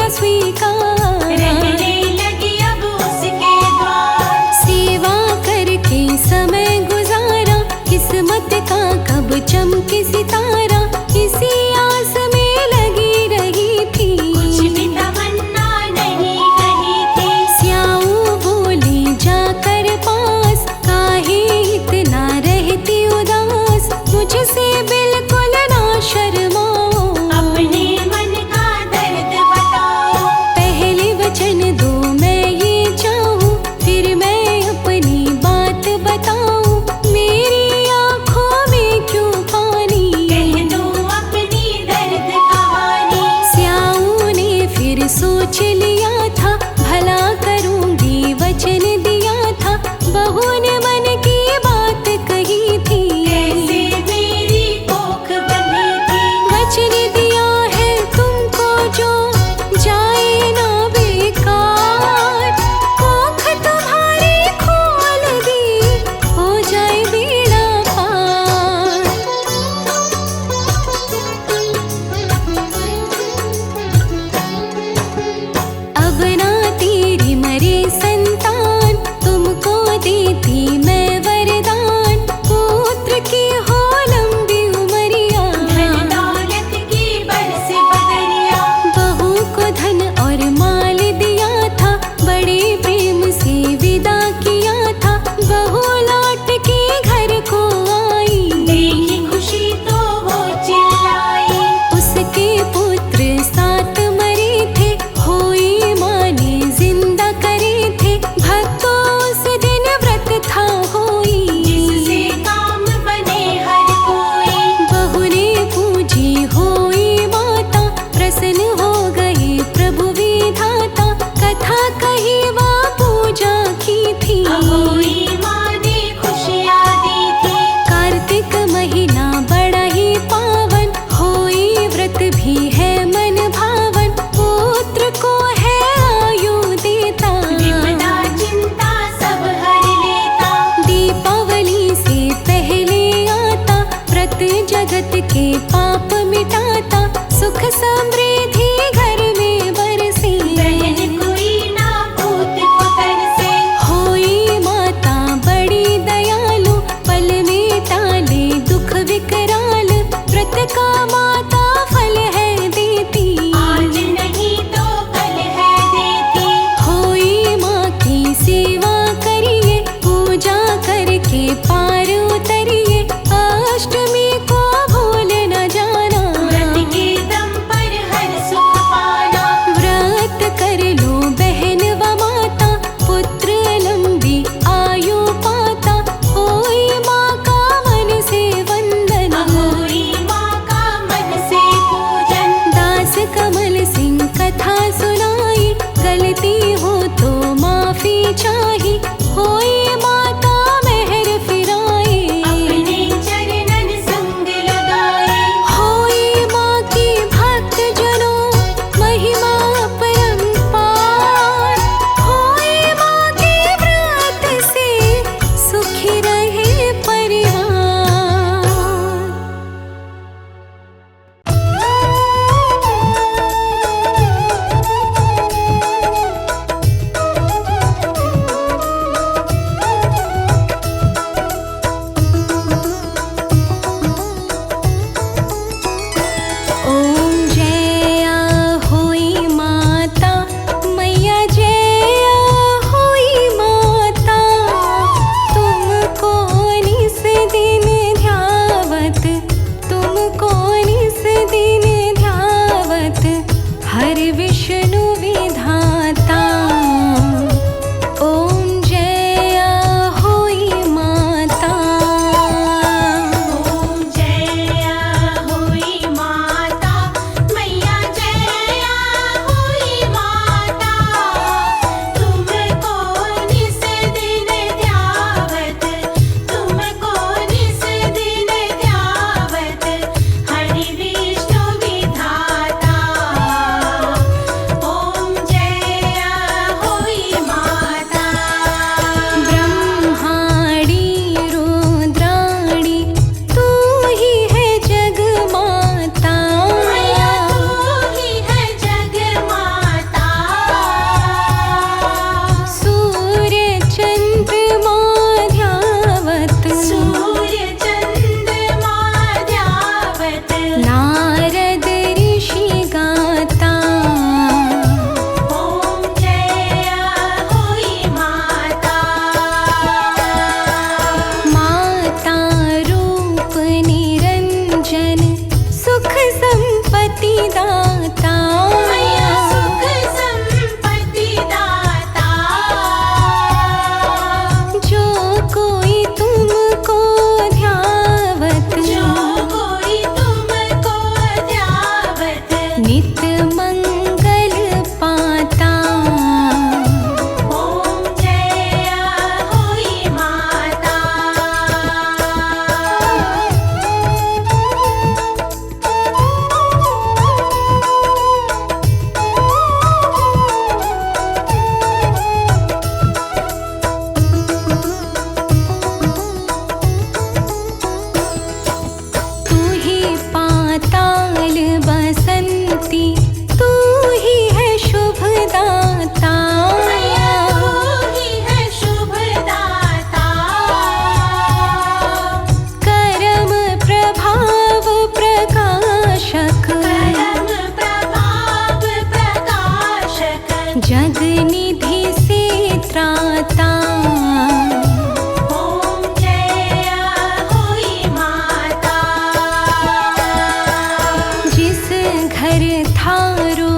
किया स्वीकार, रहने लगी अब उसके द्वार। सेवा करके समय गुजारा, किस्मत का कब चमके सितारा, इसी आस में लगी रही थी, कुछ भी तमन्ना नहीं कही थी। स्याऊ बोली जाकर पास, काहे इतना रहती उदास, मुझसे बिल्कुल ना शर्माओ, अपने मन का दर्द बताओ। पहले वचन दो मैं ये चाहूं, फिर मैं अपनी बात बताऊं, मेरी आंखों में क्यों पानी, कह दो अपनी दर्द कहानी। स्याऊ ने फिर सोच लिया था, भला करूंगी वचन दिया था, बहू ने मन की बात कही थी, कैसे मेरी कोख बंधी थी। वचन दिया है तुमको जो जाए ना बेकार, कोख तुम्हारी खोल दी, हो जाए बेड़ा पार। अब ना तेरी मरे संतान, तुमको देती मैं वरदान, पुत्र की हो लंबी उमरिया, धन दौलत की बरस बदरिया। बहू को धन और माल दिया था, बड़े प्रेम से विदा किया था, बहू लौट के घर को आई, देखी खुशी तो वो चिल्लाई। उसके पुत्र सात मरे थे, होई माँ ने जिंदा करे थे, भक्तों उस दिन व्रत था होई, जिससे काम बने हर कोई। बहू ने पूजी होई माता, प्रसन्न हो गए प्रभु विधाता, कथा कही वा पूजा की थी, अहोई माँ ने खुशियाँ दी थी। कार्तिक महीना बड़ा ही पावन, होई व्रत भी है मन भावन, पुत्र को है आयु देता, विपदा चिंता सब हर लेता। दीपावली से पहले आता, व्रत जगत के पाप मिटाता, सुख समृद्धि घर में बरसे, बहन कोई ना पूत को तरसे। होई माता बड़ी दयालु, पल में टाले दुख विकराल, व्रत का माता फल है देती, आज नहीं तो कल है देती। होई माँ की सेवा करिए, पूजा करके पार उतरिए, अष्टमी को भूल न जाना, व्रत के दम पर हर सुख पाना। व्रत कर लो बहन व माता, पुत्र लंबी आयु पाता, होई माँ का मन से वंदन, अहोई माँ का मन से पूजन। दास कमल सिंह कथा सुनाई, गलती हो तो माफी चाही, होई माता मेहर फिराए, अपने चरणन संग लगाए। होई माँ की भक्त जनों महिमा अपरंपार, होई माँ के व्रत से सुखी रहे परिवार। ओम जया होई माता, मैया जया होई माता, तुमको निस दिन ध्यावत, तुमको निस दिन ध्यावत, हर विष्णु विधाता। ओम जया होई माता, ओम जया होई माता, मैया जया होई माता। तुमको निस दिन ध्यावत, तुमको निस दिन ध्यावत, हरि विष्णु विधाता। जग निधि से त्राता। ओम जय होई माता। जिस घर थारो